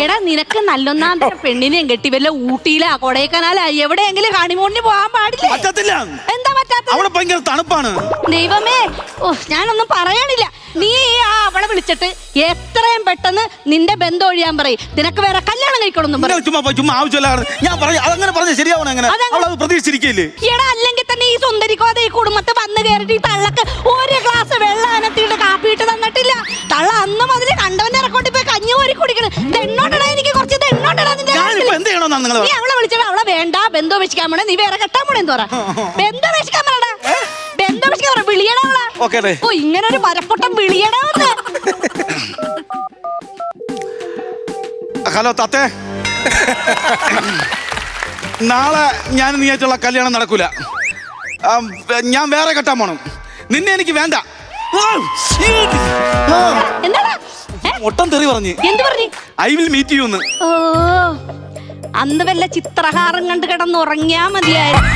എടാ നിനക്ക് നല്ലൊന്നാം പെണ്ണിനെയും കെട്ടി വല്ല ഊട്ടിയിലാ കൊടൈക്കനാലാ എവിടെയെങ്കിലും ഹണിമൂണിന് പോകാൻ പാടില്ല. പറ്റത്തില്ല. എന്താ പറ്റാത്ത? അവിടെ ഭയങ്കര തണുപ്പാണ്. ദൈവമേ, ഓ ഞാനൊന്നും പറയണില്ല. നീ അവളെ വിളിച്ചിട്ട് എത്രയും പെട്ടെന്ന് നിന്റെ ബന്ധം ഒഴിയാൻ പറയും. നിനക്ക് വേറെ കല്യാണം കഴിക്കണമെന്നും പറയും. ചുമ്മാ ആവശ്യമില്ല. ഞാൻ അതങ്ങനെ പറഞ്ഞ ശരിയാവണം. എങ്ങനെ അവളത് പ്രതീക്ഷിച്ചിരിക്കില്ലേ? എടാ അല്ലെങ്കിൽ തന്നെ ഈ സുന്ദരിക്കോത ഈ കുടുംബത്തെ വന്ന് കയറിട്ട് ഈ തള്ളക്ക് ഒരു ഗ്ലാസ് വെള്ളം അനത്തിയിട്ട് കാപ്പിയിട്ട് തന്നിട്ടില്ല. തള്ള അന്ന് മുതൽ കണ്ടവന്റെ ഇറക്കോട്ടി പോയി കഞ്ഞി കോരി കുടിക്കണം. തെണ്ണോട്ടടാ, എനിക്ക് കുറച്ച് തെണ്ണോട്ടടാ. നീ അവളെ വിളിച്ചിട്ട് അവളെ വേണ്ട ബന്ധം വെച്ചിക്കാൻ പോണേ, നീ വേറെ കെട്ടാൻ പോണേ. എന്തോറാ ബന്ധം വെച്ചിക്കാൻ പറയടാ, ബന്ധം വെച്ചിക്കാൻ പറ. വിളിയടാ അവളെ. ഓ ഇങ്ങനെ ഒരു മരപ്പൊട്ടം വിളിയടാ. ഹലോ താത്തേ, നാളെ ഞാൻ നീയായിട്ടുള്ള കല്യാണം നടക്കൂല. ഞാൻ വേറെ കെട്ടാൻ പോണം. നിന്നെ എനിക്ക് വേണ്ട. ഒട്ടം തെറി പറഞ്ഞു. എന്ത് പറഞ്ഞു? ഐ വിൽ മീറ്റ് യു എന്ന്. ഓ അന്ന് വല്ല ചിത്രഹാരം കണ്ട് കിടന്നുറങ്ങിയാ മതിയായിരുന്നു.